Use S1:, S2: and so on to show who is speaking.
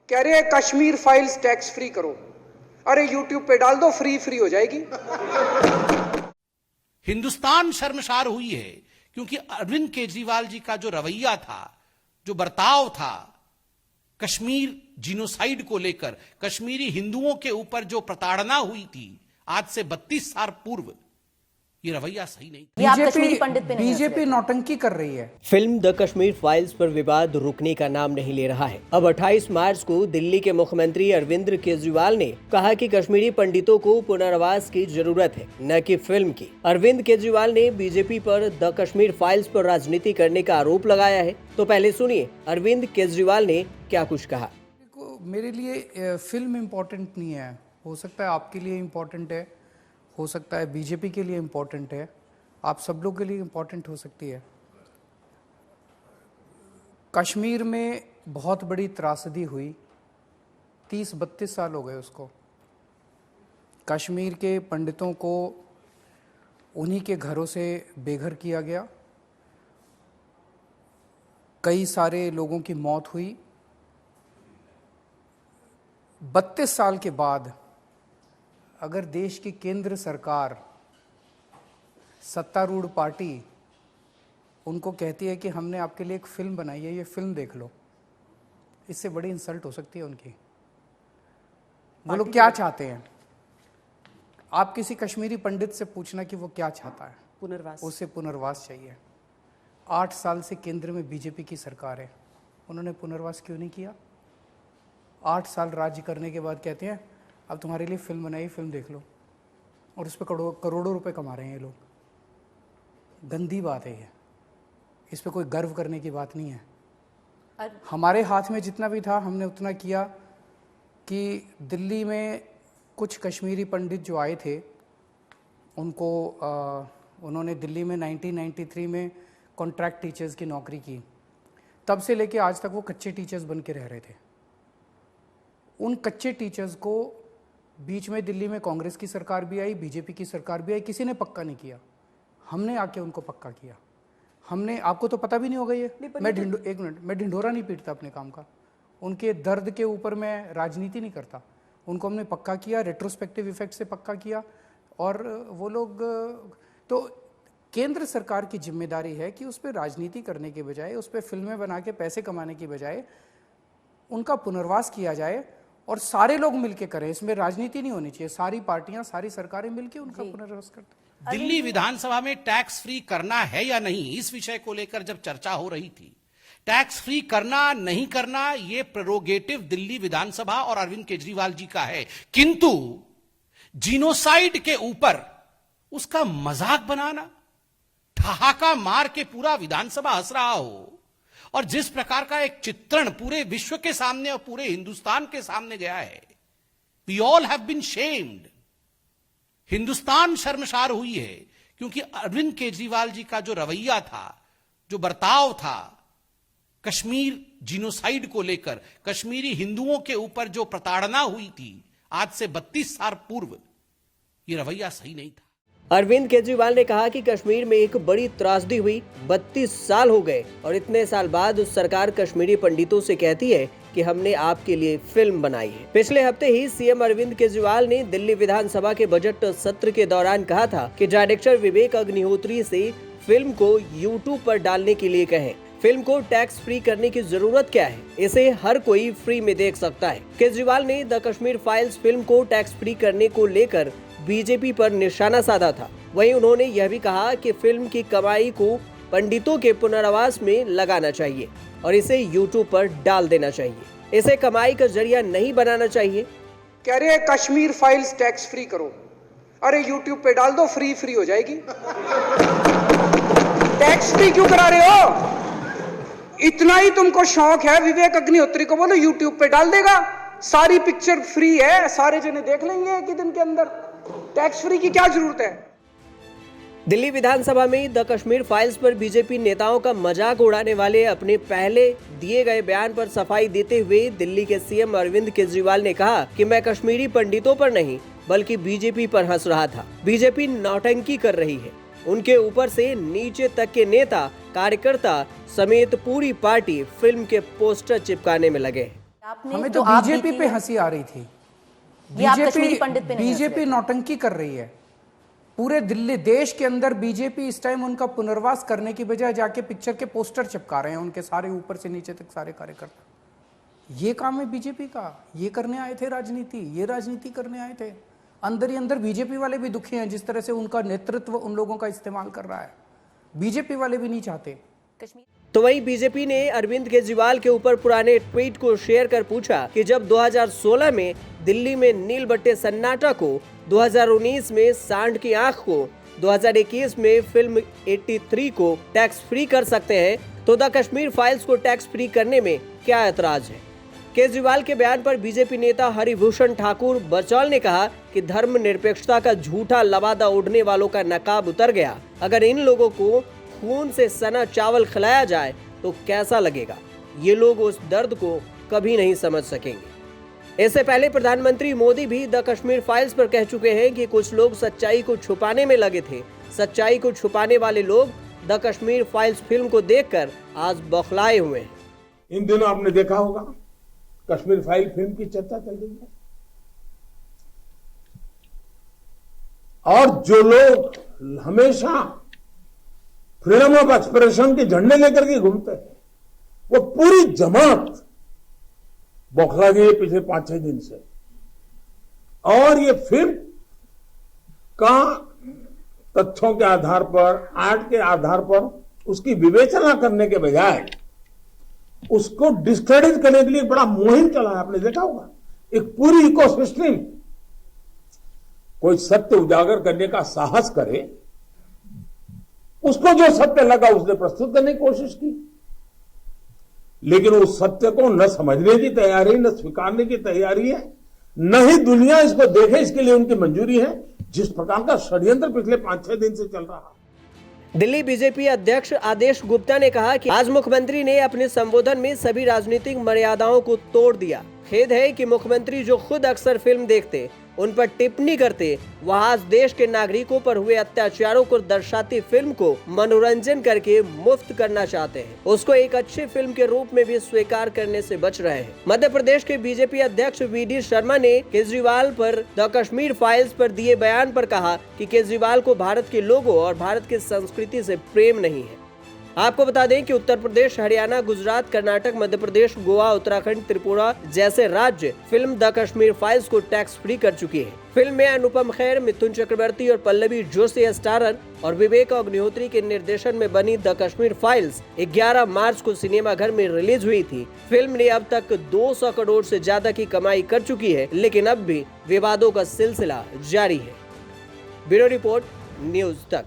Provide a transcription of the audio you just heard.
S1: कह रहे हैं कश्मीर फाइल्स टैक्स फ्री करो। अरे यूट्यूब पे डाल दो, फ्री हो जाएगी।
S2: हिंदुस्तान शर्मसार हुई है क्योंकि अरविंद केजरीवाल जी का जो रवैया था, जो बर्ताव था, कश्मीर जिनोसाइड को लेकर, कश्मीरी हिंदुओं के ऊपर जो प्रताड़ना हुई थी आज से 32 साल पूर्व, ये रवैया सही नहीं था।
S1: बीजेपी नौटंकी कर रही है।
S3: फिल्म द कश्मीर फाइल्स पर विवाद रुकने का नाम नहीं ले रहा है। अब 28 मार्च को दिल्ली के मुख्यमंत्री अरविंद केजरीवाल ने कहा कि कश्मीरी पंडितों को पुनर्वास की जरूरत है, न कि फिल्म की। अरविंद केजरीवाल ने बीजेपी पर द कश्मीर फाइल्स पर राजनीति करने का आरोप लगाया है। तो पहले सुनिए अरविंद केजरीवाल ने क्या कुछ कहा।
S1: मेरे लिए फिल्म इम्पोर्टेंट नहीं है, हो सकता है आपके लिए इम्पोर्टेंट है, हो सकता है बीजेपी के लिए इम्पोर्टेंट है, आप सब लोग के लिए इम्पोर्टेंट हो सकती है। कश्मीर में बहुत बड़ी त्रासदी हुई, 30-32 साल हो गए उसको। कश्मीर के पंडितों को उन्हीं के घरों से बेघर किया गया, कई सारे लोगों की मौत हुई। 32 साल के बाद अगर देश की केंद्र सरकार, सत्तारूढ़ पार्टी उनको कहती है कि हमने आपके लिए एक फिल्म बनाई है, ये फिल्म देख लो, इससे बड़ी इंसल्ट हो सकती है उनकी। वो लोग क्या चाहते हैं? आप किसी कश्मीरी पंडित से पूछना कि वो क्या चाहता है।
S4: पुनर्वास।
S1: उसे पुनर्वास चाहिए। 8 साल से केंद्र में बीजेपी की सरकार है, उन्होंने पुनर्वास क्यों नहीं किया? 8 साल राज्य करने के बाद कहते हैं अब तुम्हारे लिए फिल्म बनाई, फिल्म देख लो, और उस पर करोड़ों रुपए कमा रहे हैं ये लोग। गंदी बात है ये, इस पे कोई गर्व करने की बात नहीं है। हमारे हाथ में जितना भी था हमने उतना किया कि दिल्ली में कुछ कश्मीरी पंडित जो आए थे उनको उन्होंने दिल्ली में 1993 में कॉन्ट्रैक्ट टीचर्स की नौकरी की। तब से लेके आज तक वो कच्चे टीचर्स बन के रह रहे थे। उन कच्चे टीचर्स को बीच में दिल्ली में कांग्रेस की सरकार भी आई, बीजेपी की सरकार भी आई, किसी ने पक्का नहीं किया। हमने आके उनको पक्का किया। हमने, आपको तो पता भी नहीं होगा ये, एक मिनट, मैं ढिंढोरा नहीं पीटता अपने काम का, उनके दर्द के ऊपर मैं राजनीति नहीं करता। उनको हमने पक्का किया, रेट्रोस्पेक्टिव इफेक्ट से पक्का किया, और वो लोग, तो केंद्र सरकार की जिम्मेदारी है कि उस पर राजनीति करने के बजाय, उस पर फिल्में बना के पैसे कमाने की बजाय उनका पुनर्वास किया जाए, और सारे लोग मिलके करें। इसमें राजनीति नहीं होनी चाहिए, सारी पार्टियां, सारी सरकारें मिलके उनका पुनर्वास करते।
S2: दिल्ली विधानसभा में टैक्स फ्री करना है या नहीं, इस विषय को लेकर जब चर्चा हो रही थी, टैक्स फ्री करना नहीं करना ये प्रेरोगेटिव दिल्ली विधानसभा और अरविंद केजरीवाल जी का है, किंतु जिनोसाइड के ऊपर उसका मजाक बनाना, ठहाका मार के पूरा विधानसभा हंस रहा हो, और जिस प्रकार का एक चित्रण पूरे विश्व के सामने और पूरे हिंदुस्तान के सामने गया है, we all have been shamed. Hindustan शर्मसार हुई है क्योंकि अरविंद केजरीवाल जी का जो रवैया था, जो बर्ताव था, कश्मीर जिनोसाइड को लेकर, कश्मीरी हिंदुओं के ऊपर जो प्रताड़ना हुई थी आज से 32 साल पूर्व, ये रवैया सही नहीं था।
S3: अरविंद केजरीवाल ने कहा कि कश्मीर में एक बड़ी त्रासदी हुई, 32 साल हो गए, और इतने साल बाद सरकार कश्मीरी पंडितों से कहती है कि हमने आपके लिए फिल्म बनाई है। पिछले हफ्ते ही सीएम अरविंद केजरीवाल ने दिल्ली विधानसभा के बजट सत्र के दौरान कहा था कि डायरेक्टर विवेक अग्निहोत्री से फिल्म को यूट्यूब पर डालने के लिए कहें। फिल्म को टैक्स फ्री करने की जरूरत क्या है, इसे हर कोई फ्री में देख सकता है। केजरीवाल ने द कश्मीर फाइल्स फिल्म को टैक्स फ्री करने को लेकर बीजेपी पर निशाना साधा था। वहीं उन्होंने यह भी कहा कि फिल्म की कमाई को पंडितों के पुनर्वास में लगाना चाहिए और इसे यूट्यूब पर डाल देना चाहिए, इसे कमाई का जरिया नहीं बनाना चाहिए।
S1: कह रहे हैं कश्मीर फाइल्स टैक्स फ्री करो। अरे यूट्यूब पे डाल दो, फ्री हो जाएगी। टैक्स फ्री क्यों करा रहे हो? इतना ही तुमको शौक है, विवेक अग्निहोत्री को बोलो यूट्यूब पे डाल देगा, सारी पिक्चर फ्री है, सारे जने देख लेंगे एक ही दिन के अंदर। टैक्स फ्री की क्या जरूरत है?
S3: दिल्ली विधानसभा में द कश्मीर फाइल्स पर बीजेपी नेताओं का मजाक उड़ाने वाले अपने पहले दिए गए बयान पर सफाई देते हुए दिल्ली के सीएम अरविंद केजरीवाल ने कहा कि मैं कश्मीरी पंडितों पर नहीं बल्कि बीजेपी पर हंस रहा था। बीजेपी नौटंकी कर रही है। उनके ऊपर से नीचे तक के नेता, कार्यकर्ता समेत पूरी पार्टी फिल्म के पोस्टर चिपकाने में लगे हैं।
S4: आपने
S1: हमें
S4: जो
S1: तो
S4: आप
S1: बीजेपी
S4: बीती
S1: पे
S4: है,
S1: हंसी आ रही थी।
S4: ये आप कश्मीरी पंडित पे नहीं हंस
S1: बीजेपी
S4: रहे थे।
S1: नौटंकी कर रही है पूरे दिल्ली देश के अंदर। बीजेपी इस टाइम उनका पुनर्वास करने की बजाय जाके पिक्चर के पोस्टर चिपका रहे हैं उनके सारे ऊपर से नीचे तक सारे कार्यकर्ता। ये काम है बीजेपी का। ये करने आए थे राजनीति, ये राजनीति करने आए थे। अंदर ही अंदर बीजेपी वाले भी दुखी हैं जिस तरह से उनका नेतृत्व उन लोगों का इस्तेमाल कर रहा है। बीजेपी वाले भी नहीं चाहते।
S4: कश्मीर
S3: तो वहीं बीजेपी ने अरविंद केजरीवाल के ऊपर पुराने ट्वीट को शेयर कर पूछा कि जब 2016 में दिल्ली में नील बट्टे सन्नाटा को, 2019 में सांड की आंख को, 2021 में फिल्म 83 को टैक्स फ्री कर सकते हैं, तो द कश्मीर फाइल्स को टैक्स फ्री करने में क्या ऐतराज है। केजरीवाल के बयान पर बीजेपी नेता हरिभूषण ठाकुर बचौल ने कहा कि धर्मनिरपेक्षता का झूठा लबादा ओढ़ने वालों का नकाब उतर गया। अगर इन लोगों को खून से सना चावल खिलाया जाए तो कैसा लगेगा, ये लोग उस दर्द को कभी नहीं समझ सकेंगे। इससे पहले प्रधानमंत्री मोदी भी द कश्मीर फाइल्स पर कह चुके हैं कि कुछ लोग सच्चाई को छुपाने में लगे थे। सच्चाई को छुपाने वाले लोग द कश्मीर फाइल्स फिल्म को देखकर आज बौखलाए हुए हैं।
S5: इन दिनों आपने देखा होगा कश्मीर फाइल फिल्म की चर्चा चल रही है, और जो लोग हमेशा फ्रीडम ऑफ एक्सप्रेशन के झंडे लेकर के घूमते हैं वो पूरी जमात बौखला गई है पिछले 5-6 दिन से। और ये फिल्म का तथ्यों के आधार पर, आर्ट के आधार पर उसकी विवेचना करने के बजाय उसको डिस्क्रेडिट करने के लिए बड़ा मुहिम चला है। आपने देखा होगा एक पूरी इकोसिस्टम कोई सत्य उजागर करने का साहस करे, उसको जो सत्य लगा उसने प्रस्तुत करने की कोशिश की, लेकिन उस सत्य को न समझने की तैयारी, न स्वीकारने की तैयारी है, न ही दुनिया इसको देखे इसके लिए उनकी मंजूरी है। जिस प्रकार का षड्यंत्र पिछले 5-6 दिन से चल रहा है।
S3: दिल्ली बीजेपी अध्यक्ष आदेश गुप्ता ने कहा कि आज मुख्यमंत्री ने अपने संबोधन में सभी राजनीतिक मर्यादाओं को तोड़ दिया। खेद है कि मुख्यमंत्री जो खुद अक्सर फिल्म देखते, उन पर टिप्पणी करते, वह आज देश के नागरिकों पर हुए अत्याचारों को दर्शाती फिल्म को मनोरंजन करके मुफ्त करना चाहते हैं। उसको एक अच्छी फिल्म के रूप में भी स्वीकार करने से बच रहे हैं। मध्य प्रदेश के बीजेपी अध्यक्ष वी.डी. शर्मा ने केजरीवाल पर द कश्मीर फाइल्स पर दिए बयान पर कहा कि केजरीवाल को भारत के लोगों और भारत की संस्कृति से प्रेम नहीं है। आपको बता दें कि उत्तर प्रदेश, हरियाणा, गुजरात, कर्नाटक, मध्य प्रदेश, गोवा, उत्तराखंड, त्रिपुरा जैसे राज्य फिल्म द कश्मीर फाइल्स को टैक्स फ्री कर चुकी है। फिल्म में अनुपम खेर, मिथुन चक्रवर्ती और पल्लवी जोशी स्टारर और विवेक अग्निहोत्री के निर्देशन में बनी द कश्मीर फाइल्स 11 मार्च को सिनेमाघर में रिलीज हुई थी। फिल्म ने अब तक 200 करोड़ से ज्यादा की कमाई कर चुकी है, लेकिन अब भी विवादों का सिलसिला जारी है। ब्यूरो रिपोर्ट, न्यूज़ तक।